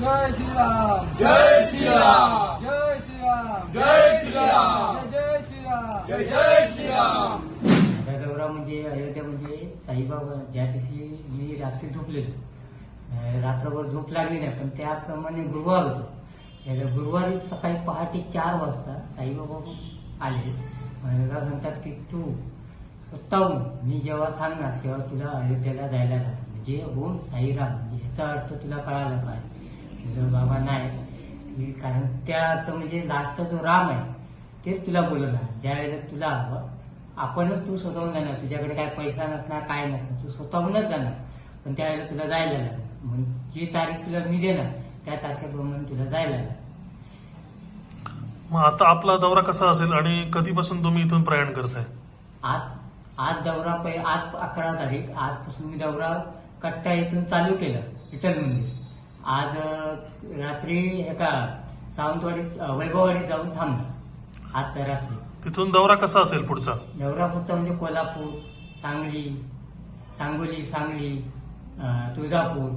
जय श्रीराम जय श्रीराम जय श्रीराम जय श्रीराम जय श्रीराम जय जय श्रीराम। दौरा म्हणजे अयोध्या म्हणजे साईबाबा ज्या दिवशी मी रात्री झोपलेलो, रात्रभर झोप लागली नाही, पण त्याप्रमाणे गुरुवार होतो. याला गुरुवारी सकाळी पहाटे 4 वाजता साईबाबा आले. मला सांगतात की तू स्वतःहून मी जेव्हा सांगणार तेव्हा तुला अयोध्येला जायला लागतं, म्हणजे ओम साईराम म्हणजे ह्याचा अर्थ तुला कळाला काय. म्हणजे बाबा नाही, कारण त्या अर्थ म्हणजे लास्टचा जो राम आहे तेच तुला बोलवणार. ज्यावेळेला तुला आपणच तू स्वतःहून जाणार, तुझ्याकडे काय पैसा नसणार काय नसणार, तू स्वतःहूनच जाणार, पण त्यावेळेला तुला जायला लागणार. मग जी तारीख तुला मी देणार त्या तारखेप्रमाणे तुला जायला लागणार. मग आता आपला दौरा कसा असेल आणि कधीपासून तुम्ही इथून प्रयाण करताय? आज दौरा आज 11 तारीख, आजपासून मी दौरा कट्टा इथून चालू केलं विठ्ठल मंदिर. आज रात्री एका सावंतवाडीत वैभववाडीत जाऊन थांबणार आजच्या रात्री. तिथून दौरा कसा असेल पुढचा? दौरा पुढचा म्हणजे कोल्हापूर, सांगली, तुळजापूर,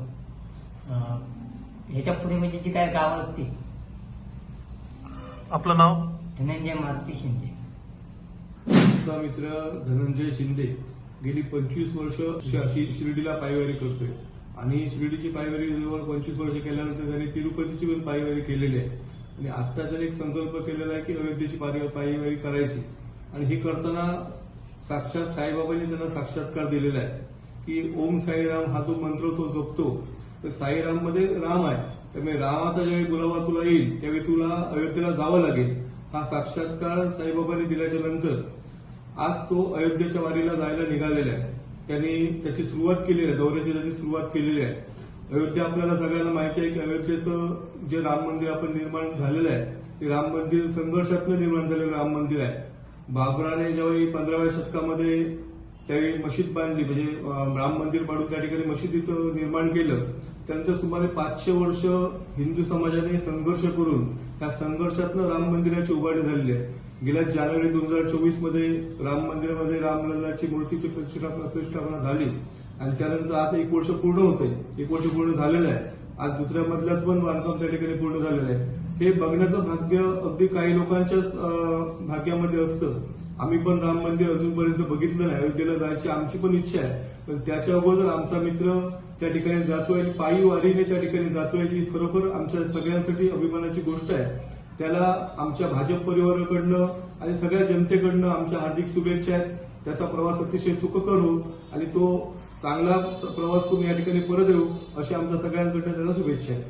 ह्याच्या पुढे म्हणजे जी काय गावं असतील. आपलं नाव? धनंजय मारुती शिंदे. आमचा मित्र धनंजय शिंदे गेली 25 वर्ष शिर्डीला पायवारी करतोय आणि शिर्डीची पायवारी जवळ 25 वर्ष केल्यानंतर त्यांनी तिरुपतीची पण पायवारी केलेली आहे. आणि आता त्याने एक संकल्प केलेला आहे की अयोध्येची पायवारी करायची. आणि हे करताना साक्षात साईबाबांनी त्यांना साक्षात्कार दिलेला आहे की ओम साईराम हा जो मंत्र तो जपतो तर साईराम मध्ये राम आहे, त्यामुळे रामाचा ज्यावेळी बुलावा तुला येईल त्यावेळी तुला अयोध्येला जावं लागेल. हा साक्षात्कार साईबाबांनी दिल्याच्या नंतर आज तो अयोध्येच्या वारीला जायला निघालेला आहे. त्यांनी त्याची सुरुवात केलेली आहे, दौऱ्याची त्याची सुरुवात केलेली आहे. अयोध्या आपल्याला सगळ्यांना माहिती आहे की अयोध्येचं जे राम मंदिर आपण निर्माण झालेलं आहे ते राम मंदिर संघर्षातनं निर्माण झालेलं राम मंदिर आहे. बाबराने ज्यावेळी 15व्या शतकामध्ये त्यावेळी मशीद बांधली, म्हणजे राम मंदिर पाडून त्या ठिकाणी मशिदीचं निर्माण केलं. त्यानंतर सुमारे 500 वर्ष हिंदू समाजाने संघर्ष करून त्या संघर्षातनं राम मंदिराची उभारणी झालेली आहे. गेल्या जानेवारी 2024 मध्ये राम मंदिरामध्ये रामलल्लाची मूर्तीची प्रतिष्ठापना झाली आणि त्यानंतर आज 1 वर्ष पूर्ण होतंय. 1 वर्ष पूर्ण झालेलं आहे. आज दुसऱ्या मजल्याचं पण बांधकाम त्या ठिकाणी पूर्ण झालेलं आहे. हे बघण्याचं भाग्य अगदी काही लोकांच्याच भाग्यामध्ये असतं. आम्ही पण राम मंदिर अजूनपर्यंत बघितलं नाही. अयोध्येला जायची आमची पण इच्छा आहे, पण त्याच्या अगोदर आमचा मित्र त्या ठिकाणी जातोय, पायी वारीने त्या ठिकाणी जातोय, ही खरोखर आमच्या सगळ्यांसाठी अभिमानाची गोष्ट आहे. त्याला आमच्या भाजप परिवाराकडनं आणि सगळ्या जनतेकडनं आमच्या हार्दिक शुभेच्छा आहेत. त्याचा प्रवास अतिशय सुखकर हो आणि तो चांगला प्रवास करून या ठिकाणी परत येऊ अशी आमच्या सगळ्यांकडनं त्याला शुभेच्छा आहेत.